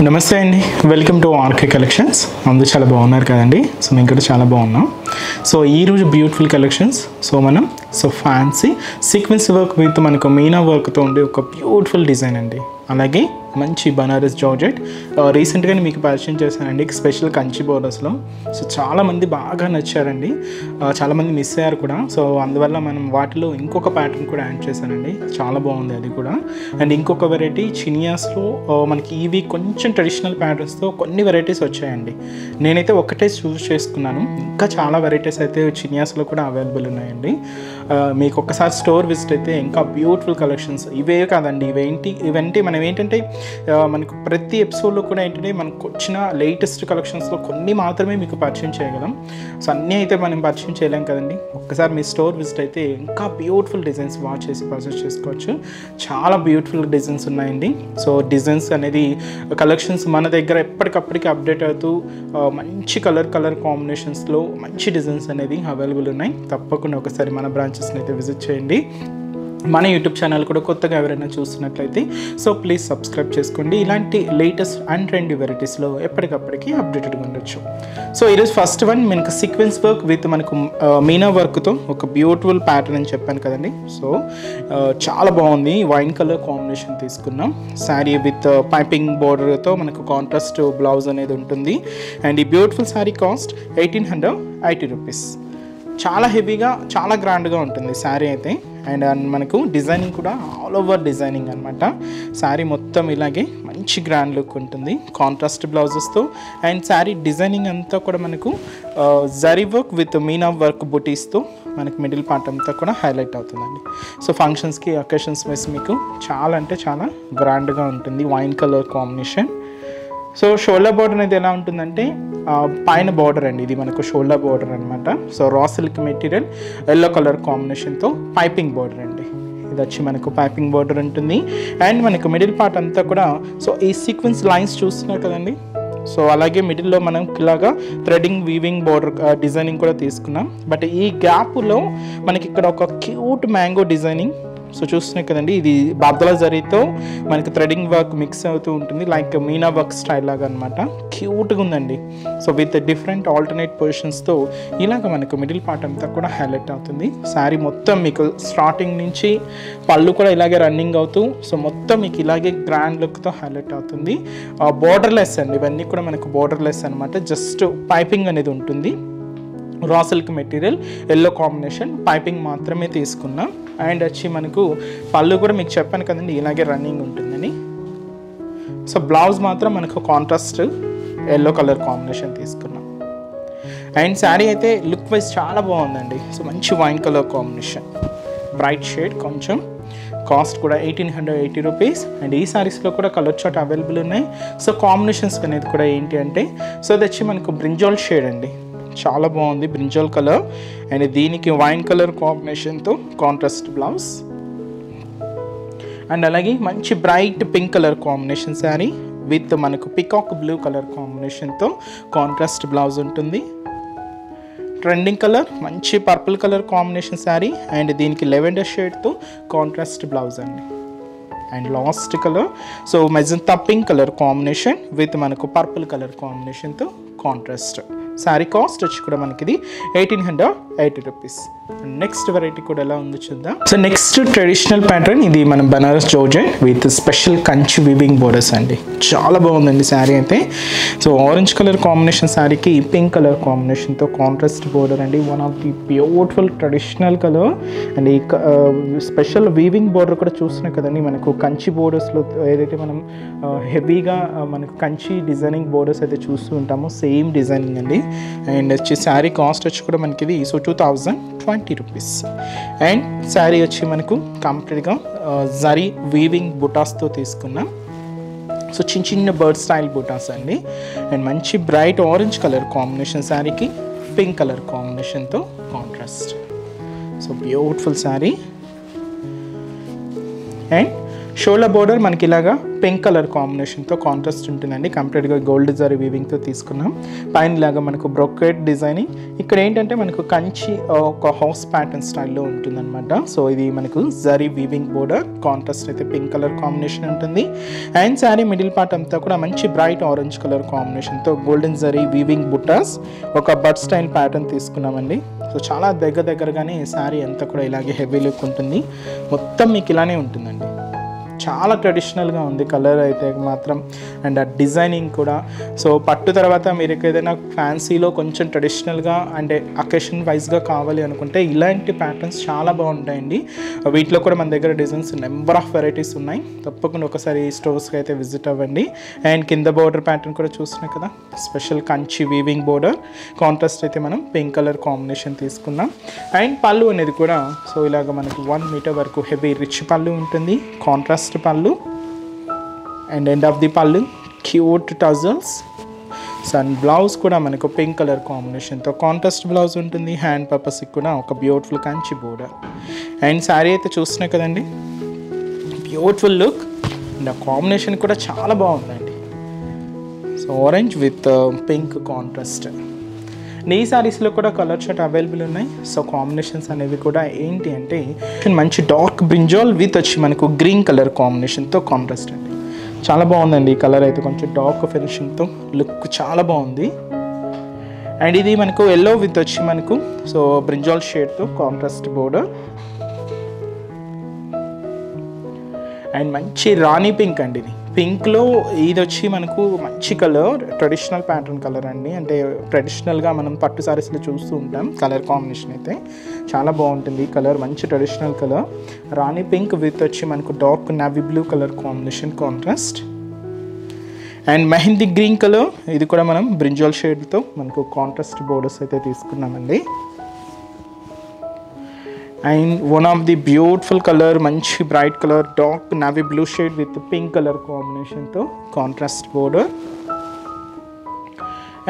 నమస్తే అండి, welcome to RK collections. అందరూ చాలా బాగున్నారు కదండి. సో మేము కూడా చాలా బాగున్నాం. సో ఈరోజు బ్యూటిఫుల్ కలెక్షన్స్. మనం ఫ్యాన్సీ సీక్వెన్స్ వర్క్ విత్ మనకు మీనా వర్క్తో ఉండే ఒక బ్యూటిఫుల్ డిజైన్ అండి. అలాగే మంచి బనారస్ జార్జెట్ రీసెంట్గానే మీకు పరిచయం చేశానండి, స్పెషల్ కంచి బోర్డర్స్లో. సో చాలామంది బాగా నచ్చారండి, చాలామంది మిస్ అయ్యారు కూడా. సో అందువల్ల మనం వాటిలో ఇంకొక ప్యాటర్న్ కూడా యాడ్ చేశానండి, చాలా బాగుంది అది కూడా. అండ్ ఇంకొక వెరైటీ చినియాస్లో మనకి ఇవి కొంచెం ట్రెడిషనల్ ప్యాటర్న్స్తో కొన్ని వెరైటీస్ వచ్చాయండి. నేనైతే ఒకటే చూస్ చేసుకున్నాను, ఇంకా చాలా వెరైటీస్ అయితే చినియాస్లో కూడా అవైలబుల్ ఉన్నాయండి. మీకు ఒక్కసారి స్టోర్ విజిట్ అయితే ఇంకా బ్యూటిఫుల్ కలెక్షన్స్ ఇవే కాదండి. ఇవేంటి మనం ఏంటంటే మనకు ప్రతి ఎపిసోడ్లో కూడా ఏంటంటే మనకు వచ్చిన లేటెస్ట్ కలెక్షన్స్లో కొన్ని మాత్రమే మీకు పరిచయం చేయగలం. సో అన్నీ అయితే మనం పరిచయం చేయలేం కదండి. ఒక్కసారి మీ స్టోర్ విజిట్ అయితే ఇంకా బ్యూటిఫుల్ డిజైన్స్ వాచ్ చేసి పర్చేస్ చేసుకోవచ్చు. చాలా బ్యూటిఫుల్ డిజైన్స్ ఉన్నాయండి. సో డిజైన్స్ అనేది కలెక్షన్స్ మన దగ్గర ఎప్పటికప్పటికి అప్డేట్ అవుతూ మంచి కలర్ కాంబినేషన్స్లో మంచి డిజైన్స్ అనేది అవైలబుల్ ఉన్నాయి. తప్పకుండా ఒకసారి మన బ్రాంచెస్ని అయితే విజిట్ చేయండి. మన యూట్యూబ్ ఛానల్ కూడా కొత్తగా ఎవరైనా చూస్తున్నట్లయితే సో ప్లీజ్ సబ్స్క్రైబ్ చేసుకోండి. ఇలాంటి లేటెస్ట్ అండ్ ట్రెండీ వెరైటీస్లో ఎప్పటికప్పటికి అప్డేటెడ్గా ఉండొచ్చు. సో ఈరోజు ఫస్ట్ వన్ మనకు సీక్వెన్స్ వర్క్ విత్ మనకు మీనా వర్క్తో ఒక బ్యూటిఫుల్ ప్యాటర్న్ అని చెప్పాను కదండి. సో చాలా బాగుంది, వైన్ కలర్ కాంబినేషన్ తీసుకున్నాం. శారీ విత్ పైపింగ్ బోర్డర్తో మనకు కాంట్రాస్ట్ బ్లౌజ్ అనేది ఉంటుంది. అండ్ ఈ బ్యూటిఫుల్ శారీ కాస్ట్ 1880 రూపీస్. చాలా హెవీగా చాలా గ్రాండ్గా ఉంటుంది శారీ అయితే. అండ్ మనకు డిజైనింగ్ కూడా ఆల్ ఓవర్ డిజైనింగ్ అనమాట. శారీ మొత్తం ఇలాగే మంచి గ్రాండ్ లుక్ ఉంటుంది కాంట్రాస్ట్ బ్లౌజెస్తో. అండ్ శారీ డిజైనింగ్ అంతా కూడా మనకు zari work with meena work బుటీస్తో మనకి మిడిల్ పార్ట్ అంతా కూడా హైలైట్ అవుతుందండి. సో ఫంక్షన్స్కి అకేషన్స్ వైస్ మీకు చాలా అంటే చాలా గ్రాండ్గా ఉంటుంది. Wine colour combination. So shoulder border అనేది ఎలా ఉంటుందంటే పైన బార్డర్ అండి, ఇది మనకు షోల్డర్ బార్డర్ అనమాట. So raw silk material yellow colour కాంబినేషన్తో పైపింగ్ బార్డర్ అండి. ఇది వచ్చి మనకు పైపింగ్ బార్డర్ ఉంటుంది. అండ్ మనకు మిడిల్ పార్ట్ అంతా కూడా సో ఈ సీక్వెన్స్ లైన్స్ చూస్తున్నారు కదండి. సో అలాగే మిడిల్లో మనం ఇలాగా థ్రెడింగ్ వీవింగ్ బార్డర్ డిజైనింగ్ కూడా తీసుకున్నాం. బట్ ఈ గ్యాప్లో మనకి ఇక్కడ ఒక క్యూట్ మ్యాంగో డిజైనింగ్ సో చూస్తున్నాయి కదండి. ఇది బాబ్దలా జరీతో మనకి థ్రెడింగ్ వర్క్ మిక్స్ అవుతూ ఉంటుంది, లైక్ మీనా వర్క్ స్టైల్ లాగా అనమాట. క్యూట్గా ఉందండి. సో విత్ డిఫరెంట్ ఆల్టర్నేట్ పొజిషన్స్తో ఇలాగ మనకు మిడిల్ పార్ట్ అంతా కూడా హైలైట్ అవుతుంది. శారీ మొత్తం మీకు స్టార్టింగ్ నుంచి పళ్ళు కూడా ఇలాగే రన్నింగ్ అవుతూ సో మొత్తం మీకు ఇలాగే గ్రాండ్ లుక్తో హైలైట్ అవుతుంది. బోర్డర్లెస్ అండి, ఇవన్నీ కూడా మనకు బోర్డర్లెస్ అనమాట. జస్ట్ పైపింగ్ అనేది ఉంటుంది. Raw silk material yellow combination piping మాత్రమే తీసుకున్నాం. అండ్ వచ్చి మనకు పళ్ళు కూడా మీకు చెప్పాను కదండి ఇలాగే రన్నింగ్ ఉంటుందని. సో బ్లౌజ్ మాత్రం మనకు కాంట్రాస్ట్ ఎల్లో కలర్ కాంబినేషన్ తీసుకున్నాం. అండ్ శారీ అయితే లుక్ వైజ్ చాలా బాగుందండి. సో మంచి wine colour combination, bright shade కొంచెం. కాస్ట్ కూడా 1880 రూపీస్. అండ్ ఈ శారీస్లో కూడా కలర్ చార్ట్ అవైలబుల్ ఉన్నాయి. సో కాంబినేషన్స్ అనేది కూడా ఏంటి అంటే సో అది వచ్చి మనకు బ్రింజాల్ షేడ్ అండి, చాలా బాగుంది బ్రింజాల్ కలర్. అండ్ దీనికి వైన్ కలర్ కాంబినేషన్తో కాంట్రాస్ట్ బ్లౌజ్. అండ్ అలాగే మంచి bright pink colour combination sari with మనకు పికాక్ బ్లూ కలర్ కాంబినేషన్తో కాంట్రాస్ట్ బ్లౌజ్ ఉంటుంది. ట్రెండింగ్ కలర్ మంచి purple colour combination sari. And దీనికి లెవెండర్ షేడ్తో కాంట్రాస్ట్ బ్లౌజ్ అండి. And last colour so magenta pink colour combination with మనకు purple colour కాంబినేషన్తో కాంట్రాస్ట్. శారీ కాస్ట్ వచ్చి కూడా మనకి ఇది 1880 రూపీస్. నెక్స్ట్ వెరైటీ కూడా ఎలా ఉందో చూద్దాం. సో నెక్స్ట్ ట్రెడిషనల్ ప్యాటర్న్, ఇది మన Banaras georgette with special Kanchi weaving borders అండి. చాలా బాగుందండి శారీ అయితే. సో ఆరెంజ్ కలర్ కాంబినేషన్ శారీకి పింక్ కలర్ కాంబినేషన్తో కాంట్రాస్ట్ బోర్డర్ అండి. One of the beautiful traditional colour. And ఈ స్పెషల్ వీవింగ్ బోర్డర్ కూడా చూస్తున్నాయి కదండి. మనకు కంచి బోర్డర్స్లో ఏదైతే మనం హెవీగా మనకు కంచి డిజైనింగ్ బోర్డర్స్ అయితే చూస్తూ ఉంటామో సేమ్ డిజైనింగ్ అండి. అండ్ వచ్చి శారీ కాస్ట్ వచ్చి కూడా మనకి ఇది సో 2020 రూపీస్. అండ్ శారీ వచ్చి మనకు కంప్లీట్గా జరీ వీవింగ్ బుటాస్తో తీసుకున్నాం. సో చిన్న బర్డ్ స్టైల్ బుటాస్ అండి. అండ్ మంచి బ్రైట్ ఆరెంజ్ కలర్ కాంబినేషన్ శారీకి పింక్ కలర్ కాంబినేషన్తో contrast. So beautiful sari. And shoulder border మనకి ఇలాగా పింక్ కలర్ కాంబినేషన్తో కాంట్రాస్ట్ ఉంటుందండి. కంప్లీట్గా గోల్డ్ జరీ వీవింగ్తో తీసుకున్నాం. పైన ఇలాగా మనకు బ్రొకెట్ డిజైనింగ్. ఇక్కడ ఏంటంటే మనకు కంచి ఒక హౌస్ ప్యాటర్న్ స్టైల్లో ఉంటుందన్నమాట. సో ఇది మనకు జరీ వీవింగ్ బోర్డర్, కాంట్రాస్ట్ అయితే పింక్ కలర్ కాంబినేషన్ ఉంటుంది. అండ్ శారీ మిడిల్ పార్ట్ అంతా కూడా మంచి బ్రైట్ ఆరెంజ్ కలర్ కాంబినేషన్తో గోల్డెన్ జరీ వీవింగ్ బుట్టాస్, ఒక బడ్ స్టైల్ ప్యాటర్న్ తీసుకున్నామండి. సో చాలా దగ్గరగానే శారీ అంతా కూడా ఇలాగే హెవీ లుక్ ఉంటుంది. మొత్తం మీకు ఇలానే ఉంటుందండి. చాలా ట్రెడిషనల్గా ఉంది కలర్ అయితే మాత్రం. అండ్ ఆ డిజైనింగ్ కూడా. సో పట్టు తర్వాత మీరు ఏదైనా ఫ్యాన్సీలో కొంచెం ట్రెడిషనల్గా అంటే అకేషన్ వైజ్గా కావాలి అనుకుంటే ఇలాంటి ప్యాటర్న్స్ చాలా బాగుంటాయండి. వీటిలో కూడా మన దగ్గర డిజైన్స్ నెంబర్ ఆఫ్ వెరైటీస్ ఉన్నాయి. తప్పకుండా ఒకసారి స్టోర్స్కి అయితే విజిట్ అవ్వండి. అండ్ కింద బోర్డర్ ప్యాటర్న్ కూడా చూస్తున్నాం కదా, special Kanchi weaving border, contrast అయితే మనం పింక్ కలర్ కాంబినేషన్ తీసుకున్నాం. అండ్ పళ్ళు అనేది కూడా సో ఇలాగ మనకు 1 మీటర్ వరకు హెవీ రిచ్ పళ్ళు ఉంటుంది, కాంట్రాస్ట్ పళ్ళు. అండ్ ఎండ్ ఆఫ్ ది పళ్ళు క్యూట్ టజల్స్. అండ్ బ్లౌజ్ కూడా మనకు పింక్ కలర్ కాంబినేషన్తో కాంట్రాస్ట్ బ్లౌజ్ ఉంటుంది. హ్యాండ్ పర్పస్కి కూడా ఒక beautiful Kanchi border. And sari అయితే చూస్తున్నాయి కదండి, బ్యూటిఫుల్ లుక్. అండ్ ఆ కాంబినేషన్ కూడా చాలా బాగుందండి. So orange with pink contrast. ఈ శారీస్లో కూడా కలర్ షర్ట్ అవైలబుల్ ఉన్నాయి. సో కాంబినేషన్స్ అనేవి కూడా ఏంటి అంటే మంచి డార్క్ బ్రింజాల్ విత్ వచ్చి మనకు గ్రీన్ కలర్ కాంబినేషన్తో కాంట్రాస్ట్ అండి. చాలా బాగుందండి ఈ కలర్ అయితే, కొంచెం డార్క్ ఫినిషింగ్తో లుక్ చాలా బాగుంది. అండ్ ఇది మనకు ఎల్లో విత్ వచ్చి మనకు సో బ్రింజాల్ షేడ్తో కాంట్రాస్ట్ బోర్డర్. అండ్ మంచి రాణి పింక్ అండి. ఇది పింక్లో ఇది వచ్చి మనకు మంచి కలర్, ట్రెడిషనల్ ప్యాటర్న్ కలర్ అండి. అంటే ట్రెడిషనల్గా మనం పట్టు సారీస్లో చూస్తూ ఉంటాం. కలర్ కాంబినేషన్ అయితే చాలా బాగుంటుంది. కలర్ మంచి traditional colour, Rani pink with వచ్చి మనకు dark navy blue colour combination contrast. And mehndi green colour, ఇది కూడా మనం బ్రింజాల్ షేడ్తో మనకు కాంట్రాస్ట్ బోర్డర్స్ అయితే తీసుకున్నామండి. And one of the beautiful colour, మంచి bright colour, dark navy blue shade with pink colour కాంబినేషన్తో కాంట్రాస్ట్ బోర్డర్.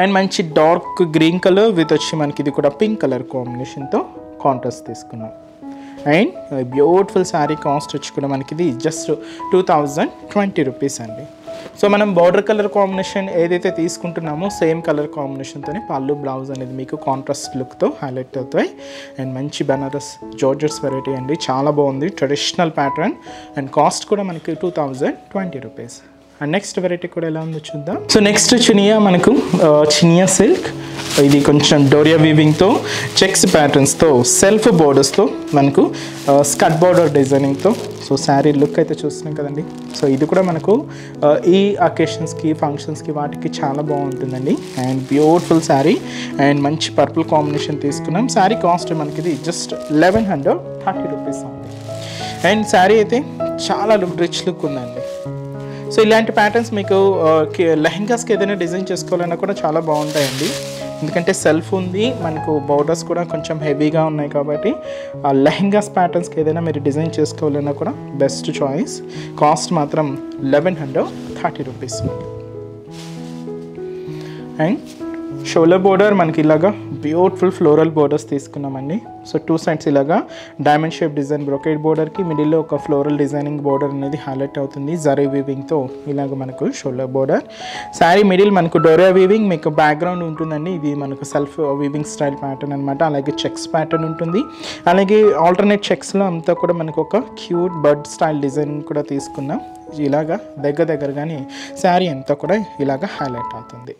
అండ్ మంచి డార్క్ గ్రీన్ కలర్ విత్ వచ్చి మనకి ఇది కూడా పింక్ కలర్ కాంబినేషన్తో కాంట్రాస్ట్ తీసుకున్నాం. అండ్ బ్యూటిఫుల్ శారీ కాస్ట్ వచ్చి కూడా మనకి ఇది జస్ట్ 2020 రూపీస్ అండి. సో మనం బార్డర్ కలర్ కాంబినేషన్ ఏదైతే తీసుకుంటున్నామో సేమ్ కలర్ కాంబినేషన్తోనే పళ్ళు బ్లౌజ్ అనేది మీకు కాంట్రాస్ట్ లుక్తో హైలైట్ అవుతాయి. అండ్ మంచి బనారస్ జార్జెట్స్ వెరైటీ అండి, చాలా బాగుంది, ట్రెడిషనల్ ప్యాటర్న్. అండ్ కాస్ట్ కూడా మనకి 2020 రూపీస్. అండ్ నెక్స్ట్ వెరైటీ కూడా ఎలా ఉందో చూద్దాం. సో నెక్స్ట్ చినియా, మనకు చినియా సిల్క్. ఇది కొంచెం డోరియా వీవింగ్తో చెక్స్ ప్యాటర్న్స్తో సెల్ఫ్ బోర్డర్స్తో మనకు స్కట్ బోర్డర్ డిజైనింగ్తో. సో శారీ లుక్ అయితే చూస్తున్నాం కదండి. సో ఇది కూడా మనకు ఈ అకేషన్స్కి, ఫంక్షన్స్కి, వాటికి చాలా బాగుంటుందండి. And beautiful sari. అండ్ మంచి పర్పుల్ కాంబినేషన్ తీసుకున్నాం. శారీ కాస్ట్ మనకి ఇది జస్ట్ 1130 రూపీస్ ఉంది. అండ్ శారీ అయితే చాలా రిచ్ లుక్ ఉందండి. సో ఇలాంటి ప్యాటర్న్స్ మీకు లెహెంగాస్కి ఏదైనా డిజైన్ చేసుకోవాలన్నా కూడా చాలా బాగుంటాయండి. ఎందుకంటే సెల్ఫ్ ఉంది, మనకు బోర్డర్స్ కూడా కొంచెం హెవీగా ఉన్నాయి కాబట్టి ఆ లెహెంగాస్ ప్యాటర్న్స్కి ఏదైనా మీరు డిజైన్ చేసుకోవాలన్నా కూడా బెస్ట్ చాయిస్. కాస్ట్ మాత్రం 1130 రూపీస్. అండ్ షోల్డర్ బోర్డర్ మనకి ఇలాగా బ్యూటిఫుల్ ఫ్లోరల్ బోర్డర్స్ తీసుకున్నామండి. సో 2 సైడ్స్ ఇలాగా డైమండ్ షేప్ డిజైన్ బ్రొకెట్ బోర్డర్కి మిడిల్లో ఒక ఫ్లోరల్ డిజైనింగ్ బోర్డర్ అనేది హైలైట్ అవుతుంది జరీ వీవింగ్తో. ఇలాగ మనకు షోల్డర్ బోర్డర్. శారీ మిడిల్ మనకు డోరియా వీవింగ్, మీకు బ్యాక్గ్రౌండ్ ఉంటుందండి. ఇది మనకు సెల్ఫ్ వీవింగ్ స్టైల్ ప్యాటర్న్ అనమాట. అలాగే చెక్స్ ప్యాటర్న్ ఉంటుంది. అలాగే ఆల్టర్నేట్ చెక్స్లో అంతా కూడా మనకు ఒక క్యూట్ బర్డ్ స్టైల్ డిజైనింగ్ కూడా తీసుకున్నాం. ఇలాగా దగ్గరగానే శారీ అంతా కూడా ఇలాగ హైలైట్ అవుతుంది.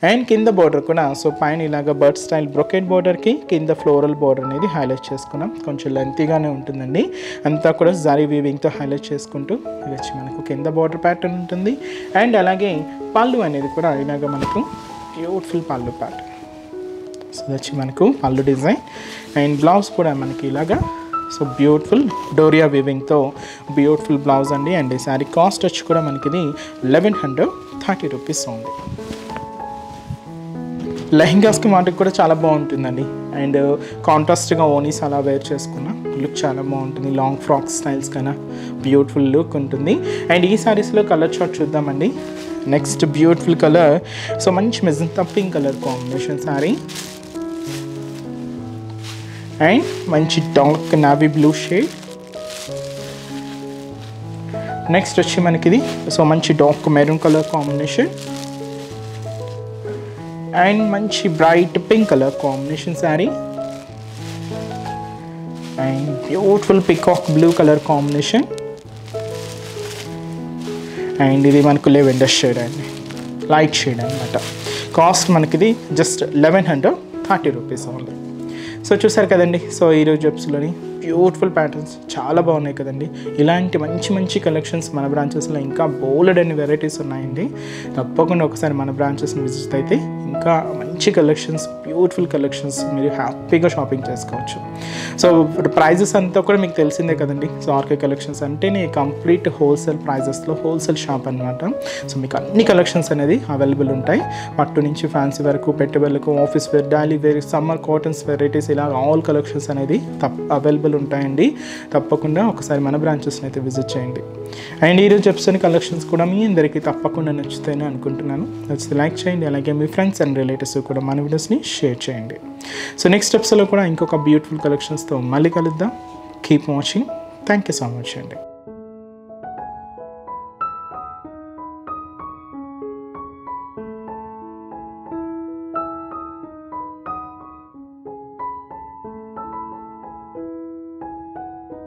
అండ్ కింద బోర్డర్ కూడా సో పైన ఇలాగ బర్డ్ స్టైల్ బ్రొకెట్ బోర్డర్కి కింద ఫ్లోరల్ బోర్డర్ అనేది హైలైట్ చేసుకున్నాం. కొంచెం లెంతీగానే ఉంటుందండి. అంతా కూడా జరీ వీవింగ్తో హైలైట్ చేసుకుంటూ ఇది వచ్చి మనకు కింద బోర్డర్ ప్యాటర్న్ ఉంటుంది. అండ్ అలాగే పళ్ళు అనేది కూడా ఇలాగ మనకు బ్యూటిఫుల్ పళ్ళు ప్యాటర్న్. సో ఇది వచ్చి మనకు పళ్ళు డిజైన్. అండ్ బ్లౌజ్ కూడా మనకి ఇలాగా సో బ్యూటిఫుల్ డోరియా వీవింగ్తో బ్యూటిఫుల్ బ్లౌజ్ అండి. అండ్ ఈ శారీ కాస్ట్ వచ్చి కూడా మనకి ఇది 1130 రూపీస్ ఉంది. లెహెంగాస్కి వాటికి కూడా చాలా బాగుంటుందండి. అండ్ కాంట్రాస్ట్గా ఓనీస్ అలా వేర్ చేసుకున్న లుక్ చాలా బాగుంటుంది. లాంగ్ ఫ్రాక్ స్టైల్స్ కన్నా బ్యూటిఫుల్ లుక్ ఉంటుంది. అండ్ ఈ శారీస్లో కలర్ చార్ట్ చూద్దామండి. నెక్స్ట్ బ్యూటిఫుల్ కలర్ సో మంచి magenta pink colour combination sari. And మంచి dark navy blue shade, next వచ్చి మనకి ఇది సో మంచి dark maroon colour combination and మంచి bright pink colour combination sari and beautiful peacock blue colour combination and ఇది మనకు lavender shade అండి, లైట్ షేడ్ అనమాట. కాస్ట్ మనకిది జస్ట్ 1130 రూపీస్ ఓన్లీ. సో చూసారు కదండి, సో ఈరోజు జెప్స్లోని బ్యూటిఫుల్ ప్యాటర్న్స్ చాలా బాగున్నాయి కదండి. ఇలాంటి మంచి మంచి కలెక్షన్స్ మన బ్రాంచెస్లో ఇంకా బోల్డ్ అన్ని వెరైటీస్ ఉన్నాయండి. తప్పకుండా ఒకసారి మన బ్రాంచెస్ని విజిట్ అయితే ఇంకా మంచి కలెక్షన్స్, బ్యూటిఫుల్ కలెక్షన్స్ మీరు హ్యాపీగా షాపింగ్ చేసుకోవచ్చు. సో ప్రైజెస్ అంతా కూడా మీకు తెలిసిందే కదండి. సో ఆర్కే కలెక్షన్స్ అంటేనే కంప్లీట్ హోల్సేల్ ప్రైజెస్లో హోల్సేల్ షాప్ అనమాట. సో మీకు అన్ని కలెక్షన్స్ అనేది అవైలబుల్ ఉంటాయి. పట్టు నుంచి ఫ్యాన్సీ వరకు, పెట్టుబడులకు, office wear, daily wear, summer cottons varieties, ఇలా ఆల్ కలెక్షన్స్ అనేది అవైలబుల్ ఉంటాయండి. తప్పకుండా ఒకసారి మన బ్రాంచెస్ని అయితే విజిట్ చేయండి. అండ్ ఈరోజు చెప్తున్న కలెక్షన్స్ కూడా మీ అందరికీ తప్పకుండా నచ్చుతాయని అనుకుంటున్నాను. నచ్చితే లైక్ చేయండి, అలాగే మీ ఫ్రెండ్స్ అండ్ రిలేటివ్స్ కూడా మన వీడియోస్ని షేర్ చేయండి. సో నెక్స్ట్ స్టెప్స్లో కూడా ఇంకొక బ్యూటిఫుల్ కలెక్షన్స్తో మళ్ళీ కలుద్దాం. Keep watching. Thank you so much అండి.